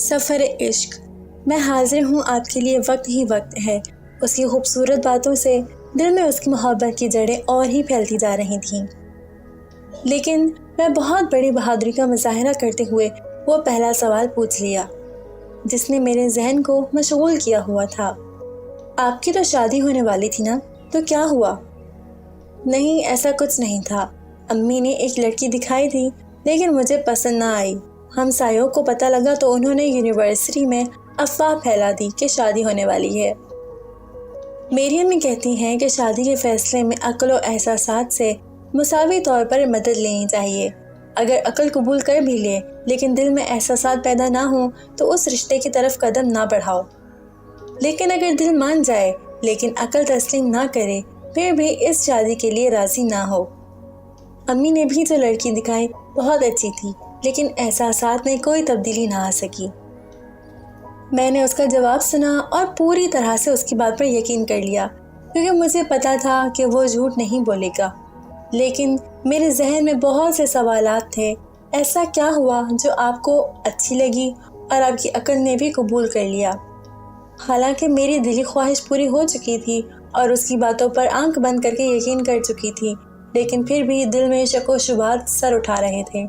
سفر عشق، میں حاضر ہوں آپ کے لیے، وقت ہی وقت ہے۔ اس کی خوبصورت باتوں سے دل میں اس کی محبت کی جڑیں اور ہی پھیلتی جا رہی تھیں، لیکن میں بہت بڑی بہادری کا مظاہرہ کرتے ہوئے وہ پہلا سوال پوچھ لیا جس نے میرے ذہن کو مشغول کیا ہوا تھا۔ آپ کی تو شادی ہونے والی تھی نا، تو کیا ہوا؟ نہیں، ایسا کچھ نہیں تھا۔ امی نے ایک لڑکی دکھائی تھی لیکن مجھے پسند نہ آئی۔ ہمسایوں کو پتہ لگا تو انہوں نے یونیورسٹی میں افواہ پھیلا دی کہ شادی ہونے والی ہے۔ میری امی کہتی ہیں کہ شادی کے فیصلے میں عقل و احساسات سے مساوی طور پر مدد لینی چاہیے۔ اگر عقل قبول کر بھی لے لیکن دل میں احساسات پیدا نہ ہوں تو اس رشتے کی طرف قدم نہ بڑھاؤ۔ لیکن اگر دل مان جائے لیکن عقل تسلیم نہ کرے پھر بھی اس شادی کے لیے راضی نہ ہو۔ امی نے بھی جو لڑکی دکھائی بہت اچھی تھی لیکن احساسات میں کوئی تبدیلی نہ آ سکی۔ میں نے اس کا جواب سنا اور پوری طرح سے اس کی بات پر یقین کر لیا کیونکہ مجھے پتا تھا کہ وہ جھوٹ نہیں بولے گا، لیکن میرے ذہن میں بہت سے سوالات تھے۔ ایسا کیا ہوا جو آپ کو اچھی لگی اور آپ کی عقل نے بھی قبول کر لیا؟ حالانکہ میری دلی خواہش پوری ہو چکی تھی اور اس کی باتوں پر آنکھ بند کر کے یقین کر چکی تھی، لیکن پھر بھی دل میں شک و شبہات سر اٹھا رہے تھے۔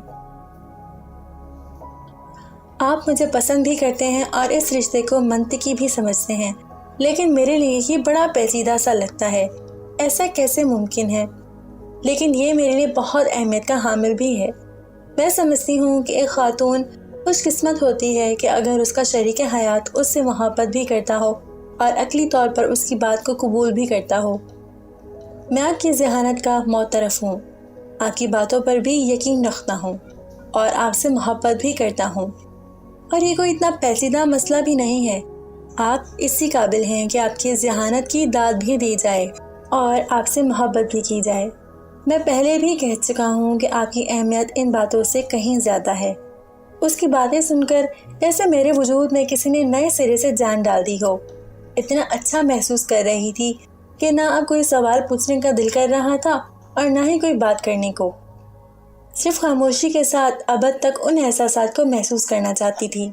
آپ مجھے پسند بھی کرتے ہیں اور اس رشتے کو منطقی بھی سمجھتے ہیں، لیکن میرے لیے یہ بڑا پیچیدہ سا لگتا ہے۔ ایسا کیسے ممکن ہے؟ لیکن یہ میرے لیے بہت اہمیت کا حامل بھی ہے۔ میں سمجھتی ہوں کہ ایک خاتون خوش قسمت ہوتی ہے کہ اگر اس کا شریک حیات اس سے محبت بھی کرتا ہو اور عقلی طور پر اس کی بات کو قبول بھی کرتا ہو۔ میں آپ کی ذہانت کا معترف ہوں، آپ کی باتوں پر بھی یقین رکھتا ہوں اور آپ سے محبت بھی کرتا ہوں، اور یہ کوئی اتنا پیچیدہ مسئلہ بھی نہیں ہے۔ آپ اسی قابل ہیں کہ آپ کی ذہانت کی داد بھی دی جائے اور آپ سے محبت بھی کی جائے۔ میں پہلے بھی کہہ چکا ہوں کہ آپ کی اہمیت ان باتوں سے کہیں زیادہ ہے۔ اس کی باتیں سن کر جیسے میرے وجود میں کسی نے نئے سرے سے جان ڈال دی ہو۔ اتنا اچھا محسوس کر رہی تھی کہ نہ اب کوئی سوال پوچھنے کا دل کر رہا تھا اور نہ ہی کوئی بات کرنے کو۔ صرف خاموشی کے ساتھ ابد تک ان احساسات کو محسوس کرنا چاہتی تھی۔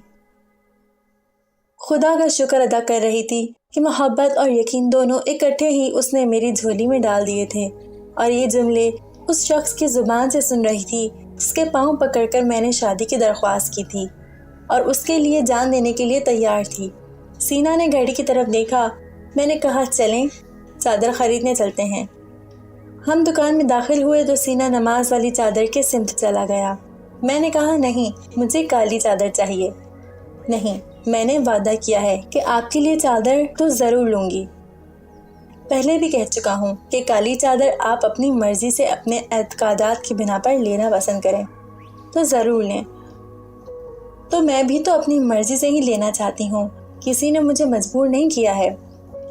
خدا کا شکر ادا کر رہی تھی کہ محبت اور یقین دونوں اکٹھے ہی اس نے میری جھولی میں ڈال دیے تھے، اور یہ جملے اس شخص کی زبان سے سن رہی تھی جس کے پاؤں پکڑ کر میں نے شادی کی درخواست کی تھی اور اس کے لیے جان دینے کے لیے تیار تھی۔ سینا نے گھڑی کی طرف دیکھا۔ میں نے کہا چلیں چادر خریدنے چلتے ہیں۔ ہم دکان میں داخل ہوئے تو سینا نماز والی چادر کے سمت چلا گیا۔ میں نے کہا نہیں، مجھے کالی چادر چاہیے۔ نہیں، میں نے وعدہ کیا ہے کہ آپ کے لیے چادر تو ضرور لوں گی۔ پہلے بھی کہہ چکا ہوں کہ کالی چادر آپ اپنی مرضی سے اپنے اعتقادات کی بنا پر لینا پسند کریں تو ضرور لیں۔ تو میں بھی تو اپنی مرضی سے ہی لینا چاہتی ہوں، کسی نے مجھے مجبور نہیں کیا ہے۔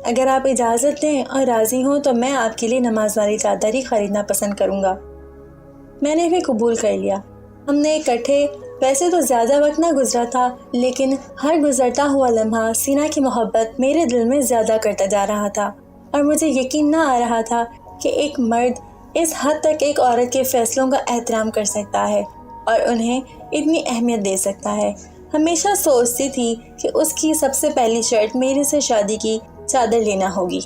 اگر آپ اجازت دیں اور راضی ہوں تو میں آپ کے لیے نماز والی چادر ہی خریدنا پسند کروں گا۔ میں نے بھی قبول کر لیا۔ ہم نے اکٹھے ویسے تو زیادہ وقت نہ گزرا تھا، لیکن ہر گزرتا ہوا لمحہ سینا کی محبت میرے دل میں زیادہ کرتا جا رہا تھا، اور مجھے یقین نہ آ رہا تھا کہ ایک مرد اس حد تک ایک عورت کے فیصلوں کا احترام کر سکتا ہے اور انہیں اتنی اہمیت دے سکتا ہے۔ ہمیشہ سوچتی تھی کہ اس کی سب سے پہلی شرط میرے سے شادی کی چادر لینا ہوگی۔